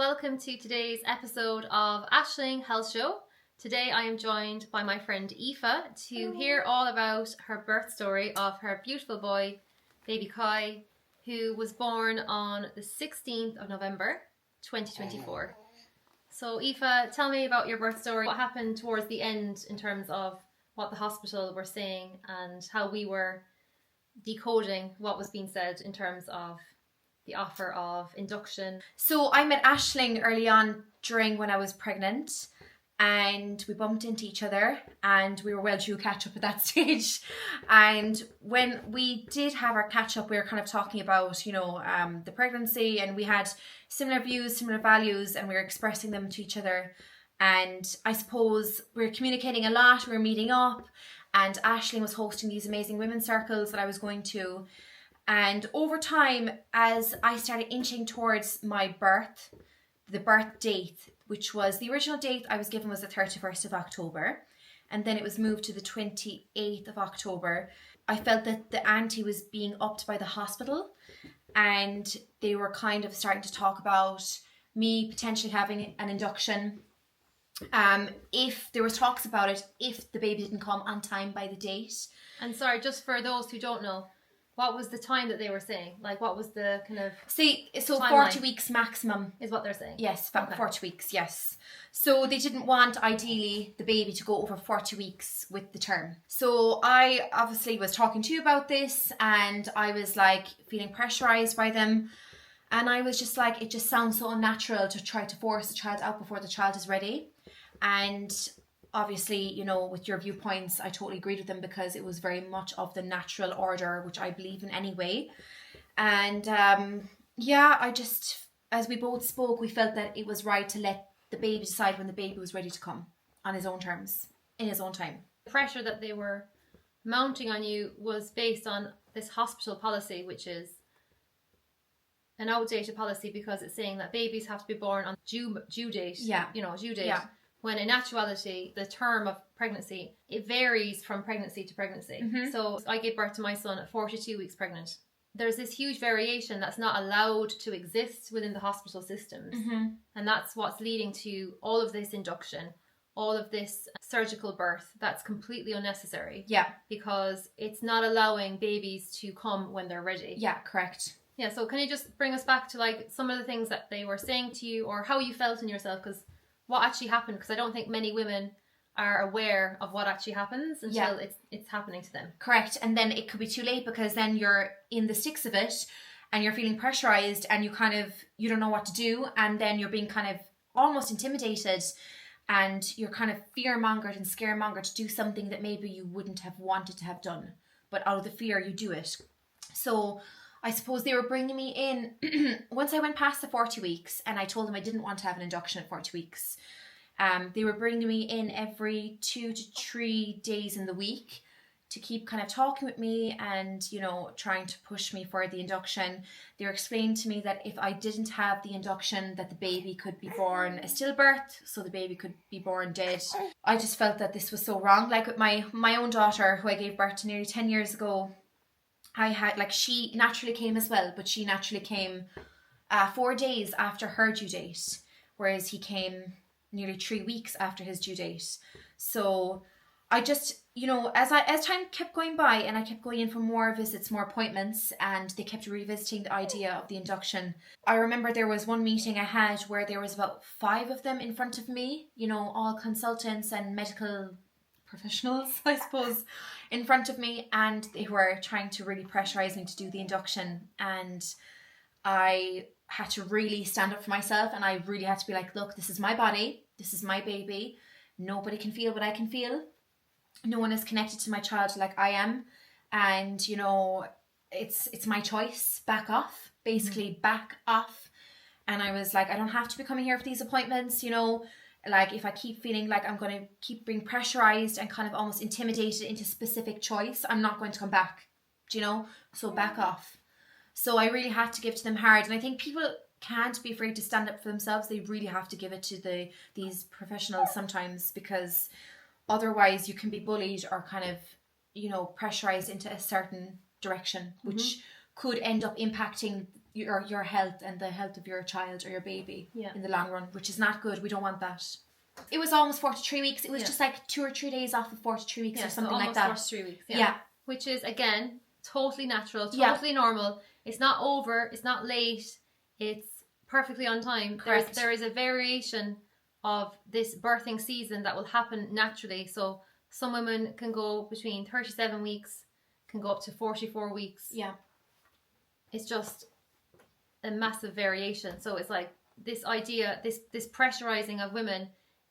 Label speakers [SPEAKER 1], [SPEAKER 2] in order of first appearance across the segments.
[SPEAKER 1] welcome to today's episode of Aisling Health Show. Today I am joined by my friend Aífe to hear all about her birth story of her beautiful boy, baby Kai, who was born on the 16th of November 2024. So Aífe, tell me about your birth story. What happened towards the end in terms of what the hospital were saying and how we were decoding what was being said in terms of the offer of induction.
[SPEAKER 2] So I met Aisling early on during when I was pregnant, and we bumped into each other and we were well due catch up at that stage. And when we did have our catch up, we were kind of talking about, the pregnancy, and we had similar views, similar values, and we were expressing them to each other. And I suppose we were communicating a lot, we were meeting up, and Aisling was hosting these amazing women's circles that I was going to. And over time, as I started inching towards my birth, the birth date, which was the original date I was given was the 31st of October, and then it was moved to the 28th of October, I felt that the ante was being upped by the hospital, and they were kind of starting to talk about me potentially having an induction. If there was talks about it, if the baby didn't come on time by the date.
[SPEAKER 1] And sorry, just for those who don't know, what was the time that they were saying? Like, what was the kind of
[SPEAKER 2] so
[SPEAKER 1] timeline?
[SPEAKER 2] 40 weeks maximum
[SPEAKER 1] is what they're saying?
[SPEAKER 2] Yes,
[SPEAKER 1] Okay.
[SPEAKER 2] 40 weeks, yes. So they didn't want, ideally, the baby to go over 40 weeks with the term. So I obviously was talking to you about this, and I was like feeling pressurized by them. And I was just like, it just sounds so unnatural to try to force the child out before the child is ready. And obviously, with your viewpoints, I totally agreed with them because it was very much of the natural order, which I believe in anyway. And I just, as we both spoke, we felt that it was right to let the baby decide when the baby was ready to come on his own terms, in his own time.
[SPEAKER 1] The pressure that they were mounting on you was based on this hospital policy, which is an outdated policy because it's saying that babies have to be born on due date.
[SPEAKER 2] Yeah.
[SPEAKER 1] Due date.
[SPEAKER 2] Yeah.
[SPEAKER 1] When in actuality, the term of pregnancy, it varies from pregnancy to pregnancy.
[SPEAKER 2] Mm-hmm.
[SPEAKER 1] So I gave birth to my son at 42 weeks pregnant. There's this huge variation that's not allowed to exist within the hospital systems.
[SPEAKER 2] Mm-hmm.
[SPEAKER 1] And that's what's leading to all of this induction, all of this surgical birth that's completely unnecessary.
[SPEAKER 2] Yeah.
[SPEAKER 1] Because it's not allowing babies to come when they're ready.
[SPEAKER 2] Yeah, correct.
[SPEAKER 1] Yeah, so can you just bring us back to like some of the things that they were saying to you or how you felt in yourself? Because what actually happened, because I don't think many women are aware of what actually happens until it's happening to them.
[SPEAKER 2] Correct. And then it could be too late because then you're in the sticks of it and you're feeling pressurized and you don't know what to do, and then you're being kind of almost intimidated and you're kind of fear-mongered and scare-mongered to do something that maybe you wouldn't have wanted to have done, but out of the fear you do it. So I suppose they were bringing me in once I went past the 40 weeks and I told them I didn't want to have an induction at 40 weeks. They were bringing me in every 2 to 3 days in the week to keep kind of talking with me and, trying to push me for the induction. They were explaining to me that if I didn't have the induction, that the baby could be born a stillbirth, so the baby could be born dead. I just felt that this was so wrong. Like with my own daughter, who I gave birth to nearly 10 years ago, I had, she naturally came as well, but she naturally came 4 days after her due date, whereas he came nearly 3 weeks after his due date. So I just, as time kept going by and I kept going in for more visits, more appointments, and they kept revisiting the idea of the induction. I remember there was one meeting I had where there was about 5 of them in front of me, all consultants and medical professionals, I suppose, in front of me, and they were trying to really pressurize me to do the induction, and I had to really stand up for myself, and I really had to be like, look, this is my body, this is my baby, nobody can feel what I can feel, no one is connected to my child like I am, and it's my choice, back off, basically. Back off. And I was like, I don't have to be coming here for these appointments, like if I keep feeling like I'm going to keep being pressurized and kind of almost intimidated into specific choice, I'm not going to come back, so back off. So I really had to give to them hard, and I think people can't be afraid to stand up for themselves. They really have to give it to these professionals sometimes, because otherwise you can be bullied or kind of pressurized into a certain direction, which could end up impacting your health and the health of your child or your baby in the long run, which is not good. We don't want that. It was almost 43 weeks. It was just like 2 or 3 days off of 43 weeks or something like that.
[SPEAKER 1] 43 weeks. Yeah. Which is, again, totally natural, totally normal. It's not over. It's not late. It's perfectly on time.
[SPEAKER 2] Correct.
[SPEAKER 1] There is a variation of this birthing season that will happen naturally. So some women can go between 37 weeks, can go up to 44 weeks.
[SPEAKER 2] Yeah.
[SPEAKER 1] It's just a massive variation. So it's like this idea, this pressurizing of women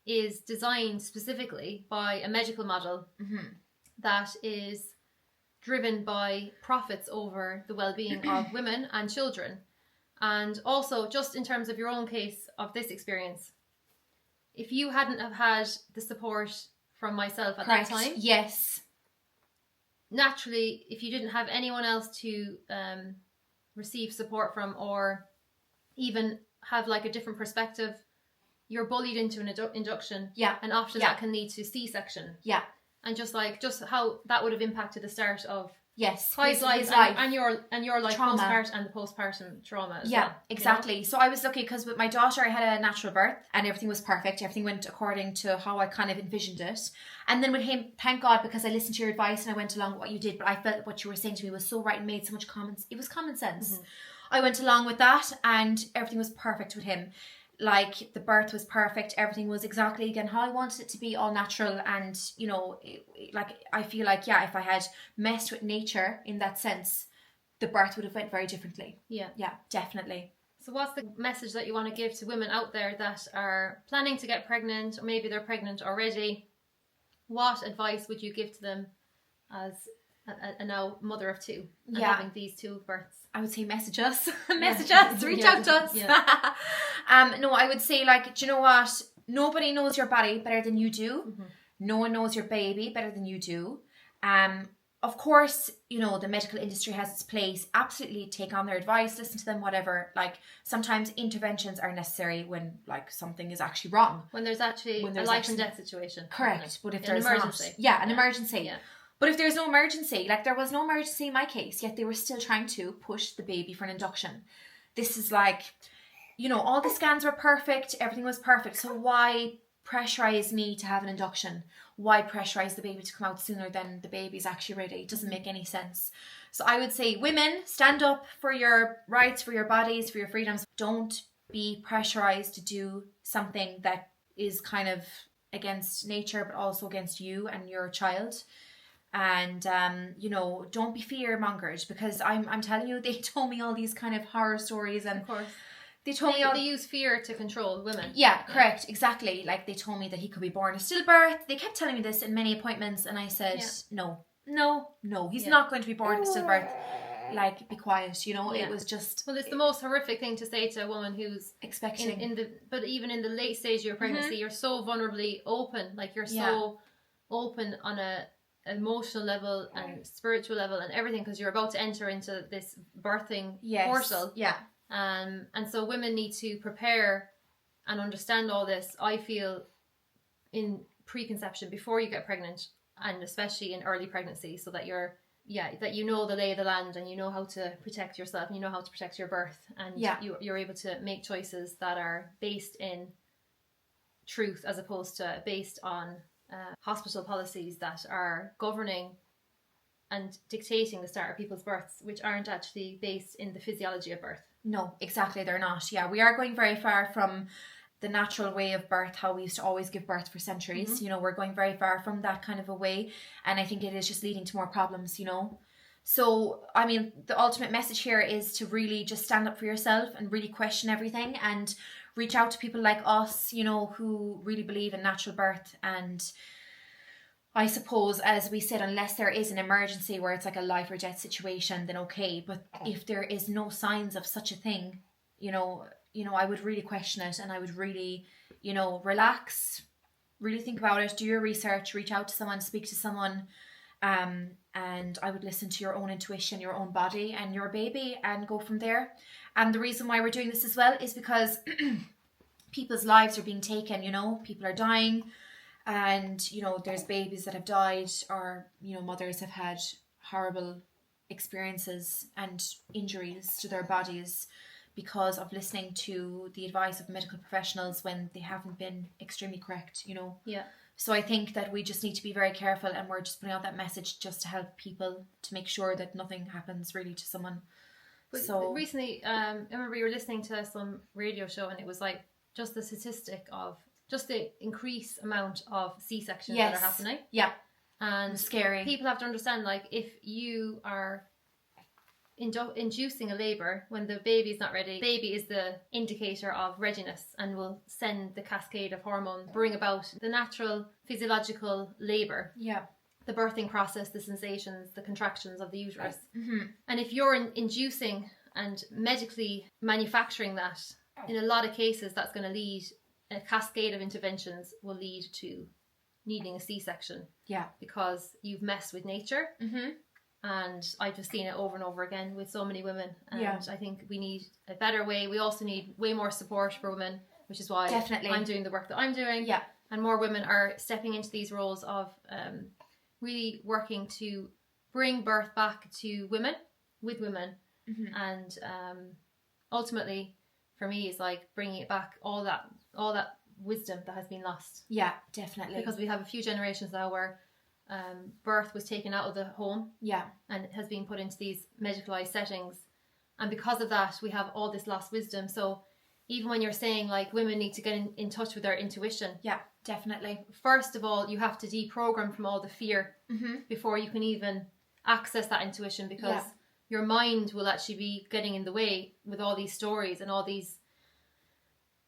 [SPEAKER 1] is designed specifically by a medical model that is driven by profits over the well-being of women and children. And also, just in terms of your own case of this experience, if you hadn't have had the support from myself at that time, naturally, if you didn't have anyone else to receive support from, or even have like a different perspective, you're bullied into an induction. And often that can lead to C-section. And just how that would have impacted the start of Kai's life and your like
[SPEAKER 2] trauma.
[SPEAKER 1] postpartum and the postpartum trauma as well,
[SPEAKER 2] exactly.
[SPEAKER 1] You know?
[SPEAKER 2] So I was lucky because with my daughter I had a natural birth and everything was perfect. Everything went according to how I kind of envisioned it. And then with him, thank God, because I listened to your advice and I went along with what you did, but I felt what you were saying to me was so right and made so much it was common sense. I went along with that and everything was perfect with him. Like the birth was perfect, everything was exactly again how I wanted it to be, all natural. And you know, like I feel like if I had messed with nature in that sense, the birth would have went very differently. Yeah, definitely.
[SPEAKER 1] So what's the message that you want to give to women out there that are planning to get pregnant, or maybe they're pregnant already? What advice would you give to them as a now mother of 2 and having these 2 births?
[SPEAKER 2] I would say message us, reach out to us. No, I would say, like, do you know what? Nobody knows your body better than you do. No one knows your baby better than you do. Of course, you know, the medical industry has its place. Absolutely take on their advice, listen to them, whatever. Like, sometimes interventions are necessary when, like, something is actually wrong.
[SPEAKER 1] When there's actually a life and death situation.
[SPEAKER 2] Correct. But if there's
[SPEAKER 1] an emergency.
[SPEAKER 2] An emergency. Yeah. But if there's no emergency, like there was no emergency in my case, yet they were still trying to push the baby for an induction. This is like, you know, all the scans were perfect, everything was perfect. So why pressurize me to have an induction? Why pressurize the baby to come out sooner than the baby's actually ready? It doesn't make any sense. So I would say, women, stand up for your rights, for your bodies, for your freedoms. Don't be pressurized to do something that is kind of against nature, but also against you and your child. And you know, don't be fear-mongered, because I'm telling you, they told me all these kind of horror stories, and
[SPEAKER 1] of course
[SPEAKER 2] they told me
[SPEAKER 1] they use fear to control women.
[SPEAKER 2] Correct, exactly. Like they told me that he could be born a stillbirth. They kept telling me this in many appointments, and I said no, he's not going to be born a stillbirth. Like, be quiet, you know. It was just,
[SPEAKER 1] well, it's the most horrific thing to say to a woman who's
[SPEAKER 2] expecting
[SPEAKER 1] but even in the late stage of your pregnancy, you're so vulnerably open, like you're so open on a emotional level and spiritual level and everything, because you're about to enter into this birthing portal. And so women need to prepare and understand all this, I feel, in preconception, before you get pregnant, and especially in early pregnancy, so that that you know the lay of the land, and you know how to protect yourself, and you know how to protect your birth, and you're able to make choices that are based in truth, as opposed to based on hospital policies that are governing and dictating the start of people's births, which aren't actually based in the physiology of birth.
[SPEAKER 2] No, exactly, they're not. We are going very far from the natural way of birth, how we used to always give birth for centuries. You know, we're going very far from that kind of a way, and I think it is just leading to more problems, you know. So, I mean, the ultimate message here is to really just stand up for yourself and really question everything, and reach out to people like us, you know, who really believe in natural birth. And I suppose, as we said, unless there is an emergency where it's like a life or death situation, then okay. But if there is no signs of such a thing, you know, I would really question it, and I would really, you know, relax, really think about it, do your research, reach out to someone, speak to someone, and I would listen to your own intuition, your own body and your baby, and go from there. And the reason why we're doing this as well is because people's lives are being taken, you know, people are dying, and, you know, there's babies that have died, or, you know, mothers have had horrible experiences and injuries to their bodies because of listening to the advice of medical professionals when they haven't been extremely correct, you know.
[SPEAKER 1] Yeah.
[SPEAKER 2] So I think that we just need to be very careful, and we're just putting out that message just to help people to make sure that nothing happens really to someone.
[SPEAKER 1] But
[SPEAKER 2] so
[SPEAKER 1] recently, I remember you were listening to some radio show, and it was like just the statistic of just the increased amount of C-sections that are happening.
[SPEAKER 2] Yeah.
[SPEAKER 1] And
[SPEAKER 2] it's scary.
[SPEAKER 1] People have to understand, like, if you are inducing a labour when the baby is not ready, baby is the indicator of readiness and will send the cascade of hormones, bring about the natural physiological labour.
[SPEAKER 2] Yeah.
[SPEAKER 1] The birthing process, the sensations, the contractions of the uterus.
[SPEAKER 2] Mm-hmm.
[SPEAKER 1] And if you're inducing and medically manufacturing that, in a lot of cases that's going to lead, a cascade of interventions will lead to needing a C-section.
[SPEAKER 2] Yeah.
[SPEAKER 1] Because you've messed with nature.
[SPEAKER 2] Mm-hmm.
[SPEAKER 1] And I've just seen it over and over again with so many women. And
[SPEAKER 2] yeah.
[SPEAKER 1] I think we need a better way. We also need way more support for women, which is why
[SPEAKER 2] Definitely.
[SPEAKER 1] I'm doing the work that I'm doing.
[SPEAKER 2] Yeah.
[SPEAKER 1] And more women are stepping into these roles of really working to bring birth back to women, with women.
[SPEAKER 2] Mm-hmm.
[SPEAKER 1] And ultimately, for me, is like bringing it back, all that wisdom that has been lost.
[SPEAKER 2] Yeah, definitely.
[SPEAKER 1] Because we have a few generations now where birth was taken out of the home, and it has been put into these medicalized settings, and because of that we have all this lost wisdom. So even when you're saying like women need to get in touch with their intuition,
[SPEAKER 2] definitely,
[SPEAKER 1] first of all you have to deprogram from all the fear before you can even access that intuition, because your mind will actually be getting in the way with all these stories and all these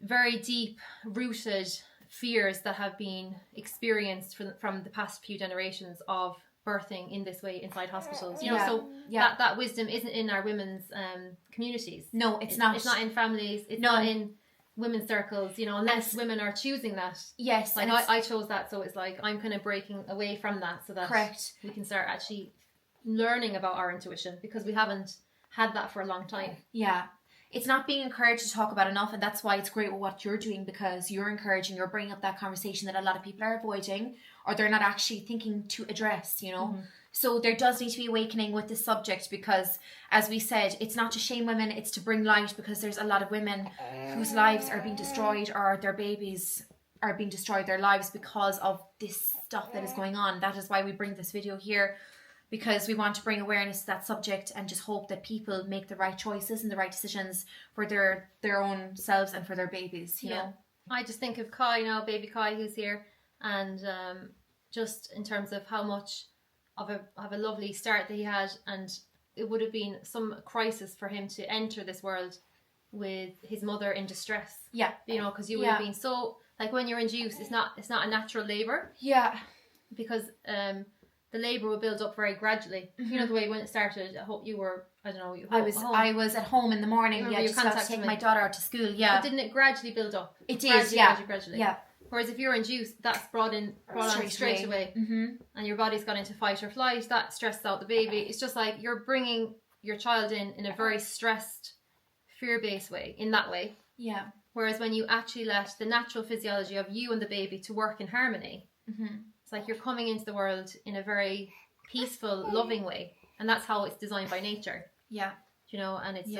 [SPEAKER 1] very deep rooted fears that have been experienced from the past few generations of birthing in this way inside hospitals. You know, so that wisdom isn't in our women's communities.
[SPEAKER 2] No, it's not.
[SPEAKER 1] It's not in families. It's not in women's circles. You know, unless women are choosing that.
[SPEAKER 2] Yes,
[SPEAKER 1] like I chose that, so it's like I'm kind of breaking away from that, so that we can start actually learning about our intuition, because we haven't had that for a long time.
[SPEAKER 2] Yeah. It's not being encouraged to talk about enough, and that's why it's great with what you're doing, because you're encouraging, you're bringing up that conversation that a lot of people are avoiding, or they're not actually thinking to address, you know. So there does need to be awakening with this subject, because as we said, it's not to shame women, it's to bring light, because there's a lot of women whose lives are being destroyed, or their babies are being destroyed, their lives, because of this stuff that is going on. That is why we bring this video here, because we want to bring awareness to that subject and just hope that people make the right choices and the right decisions for their own selves and for their babies, you know.
[SPEAKER 1] I just think of Kai now, baby Kai, who's here, and just in terms of how much of a lovely start that he had, and it would have been some crisis for him to enter this world with his mother in distress.
[SPEAKER 2] Yeah.
[SPEAKER 1] You know, because you would have been so, like, when you're induced, it's not a natural labour.
[SPEAKER 2] Yeah.
[SPEAKER 1] Because the labour will build up very gradually. You know, the way when it started, I hope you were, I don't know,
[SPEAKER 2] I was at home in the morning, just about to take my daughter out to school,
[SPEAKER 1] But didn't it gradually build up?
[SPEAKER 2] It
[SPEAKER 1] is, gradually.
[SPEAKER 2] Yeah.
[SPEAKER 1] Whereas if you're induced, that's brought on straight away. And your body's gone into fight or flight, that stresses out the baby. It's just like you're bringing your child in a very stressed, fear-based way, in that way.
[SPEAKER 2] Yeah.
[SPEAKER 1] Whereas when you actually let the natural physiology of you and the baby to work in harmony, it's like you're coming into the world in a very peaceful, loving way. And that's how it's designed by nature.
[SPEAKER 2] Yeah.
[SPEAKER 1] You know, and it's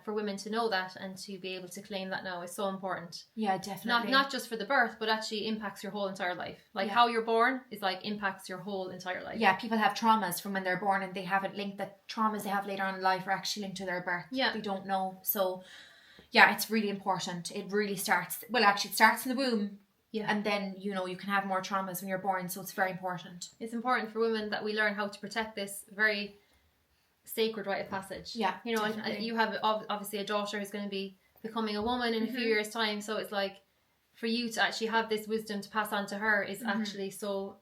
[SPEAKER 1] for women to know that and to be able to claim that now is so important.
[SPEAKER 2] Yeah, definitely.
[SPEAKER 1] Not just for the birth, but actually impacts your whole entire life. Like how you're born is like impacts your whole entire life.
[SPEAKER 2] Yeah, people have traumas from when they're born, and they haven't linked that traumas they have later on in life are actually linked to their birth.
[SPEAKER 1] Yeah.
[SPEAKER 2] They don't know. So yeah, it's really important. It really starts, well, actually it starts in the womb. Yeah. And then, you know, you can have more traumas when you're born, so it's very important.
[SPEAKER 1] It's important for women that we learn how to protect this very sacred rite of passage.
[SPEAKER 2] Yeah.
[SPEAKER 1] You know, and you have obviously a daughter who's going to be becoming a woman in a few years' time, so it's like for you to actually have this wisdom to pass on to her is actually so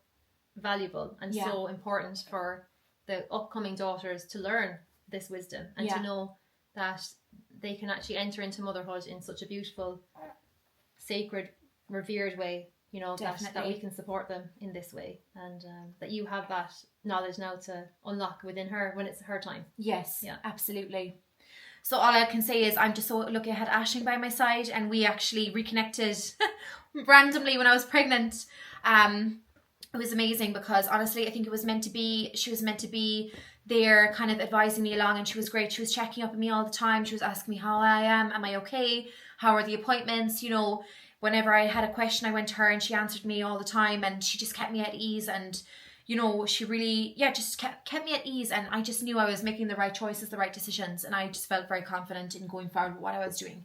[SPEAKER 1] valuable and so important for the upcoming daughters to learn this wisdom and to know that they can actually enter into motherhood in such a beautiful, sacred, revered way, you know, that we can support them in this way, and that you have that knowledge now to unlock within her when it's her time.
[SPEAKER 2] Yes, absolutely. So all I can say is I'm just so lucky I had Aisling by my side, and we actually reconnected randomly when I was pregnant. It was amazing because honestly I think it was meant to be, she was meant to be there kind of advising me along, and she was great. She was checking up on me all the time. She was asking me how I am I okay, how are the appointments, you know. Whenever I had a question, I went to her and she answered me all the time, and she just kept me at ease. And you know, she really, just kept me at ease, and I just knew I was making the right choices, the right decisions, and I just felt very confident in going forward with what I was doing,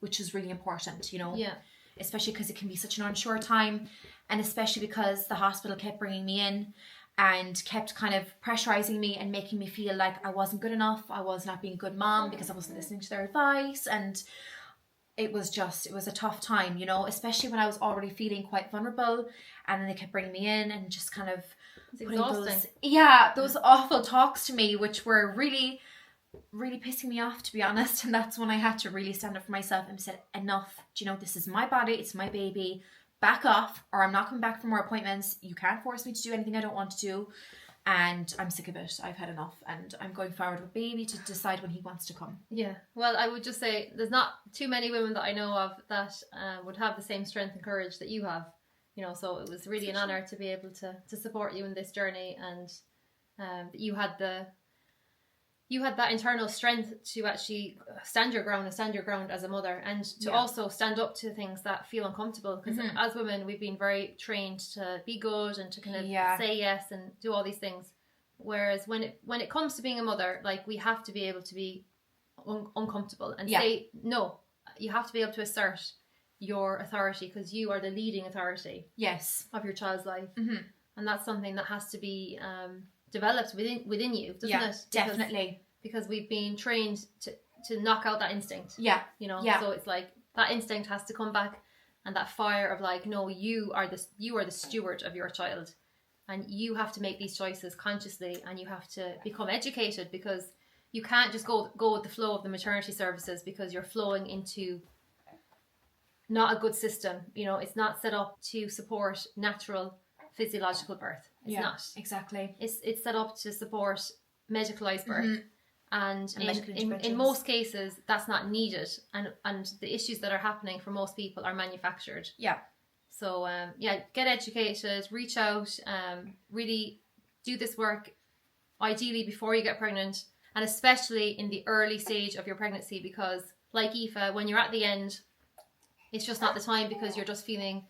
[SPEAKER 2] which is really important, you know.
[SPEAKER 1] Yeah.
[SPEAKER 2] Especially because it can be such an unsure time, and especially because the hospital kept bringing me in and kept kind of pressurizing me and making me feel like I wasn't good enough, I was not being a good mom because I wasn't listening to their advice. And it was a tough time, you know, especially when I was already feeling quite vulnerable, and then they kept bringing me in and just kind of putting those awful talks to me, which were really, really pissing me off, to be honest. And that's when I had to really stand up for myself and said, enough, do you know, this is my body, it's my baby, back off, or I'm not coming back for more appointments. You can't force me to do anything I don't want to do, and I'm sick of it. I've had enough, and I'm going forward with baby to decide when he wants to come.
[SPEAKER 1] Yeah, well, I would just say there's not too many women that I know of that would have the same strength and courage that you have, you know. So it was really an honor to be able to support you in this journey, and you had that internal strength to actually stand your ground as a mother, and to also stand up to things that feel uncomfortable, because as women we've been very trained to be good and to kind of say yes and do all these things, whereas when it comes to being a mother, like, we have to be able to be uncomfortable and say no. You have to be able to assert your authority, because you are the leading authority of your child's life, and that's something that has to be developed within you, doesn't it?
[SPEAKER 2] Definitely.
[SPEAKER 1] Because we've been trained to knock out that instinct. You know. So it's like that instinct has to come back, and that fire of like, no, you are the steward of your child, and you have to make these choices consciously, and you have to become educated, because you can't just go with the flow of the maternity services, because you're flowing into not a good system. You know, it's not set up to support natural physiological birth. It's not.
[SPEAKER 2] Exactly.
[SPEAKER 1] It's set up to support medicalized birth. And in most cases that's not needed, and the issues that are happening for most people are manufactured. So get educated, reach out, really do this work ideally before you get pregnant, and especially in the early stage of your pregnancy, because like Aífe, when you're at the end, it's just not the time, because you're just feeling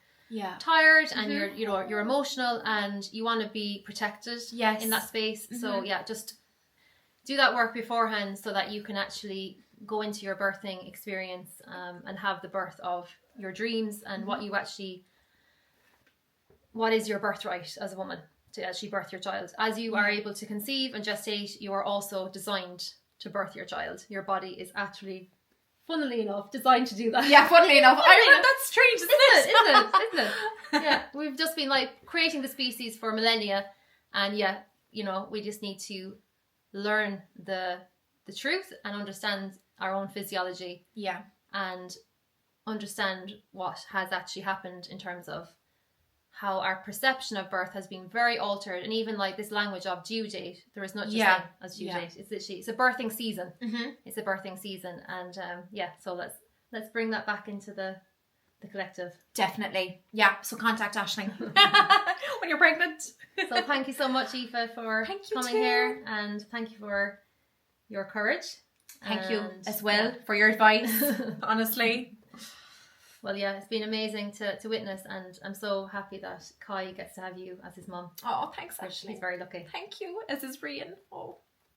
[SPEAKER 1] tired, and you're emotional, and you want to be protected in that space. So just do that work beforehand, so that you can actually go into your birthing experience and have the birth of your dreams, and what is your birthright as a woman, to actually birth your child. As you are able to conceive and gestate, you are also designed to birth your child. Your body is actually, funnily enough, designed to do that.
[SPEAKER 2] Funnily enough. I read that's strange,
[SPEAKER 1] isn't it? Yeah, we've just been like creating the species for millennia, and you know, we just need to learn the truth and understand our own physiology. And understand what has actually happened in terms of how our perception of birth has been very altered, and even like this language of due date, there is not just thing as due date. It's literally, it's a birthing season. It's a birthing season, and so let's bring that back into the collective.
[SPEAKER 2] Definitely. So contact Aisling when you're pregnant.
[SPEAKER 1] So thank you so much, Aífe, for coming here, and thank you for your courage.
[SPEAKER 2] Thank you as well for your advice. Honestly.
[SPEAKER 1] Well, it's been amazing to witness, and I'm so happy that Kai gets to have you as his mum.
[SPEAKER 2] Oh, thanks, Aisling.
[SPEAKER 1] He's very lucky.
[SPEAKER 2] Thank you, as is Rian. Oh.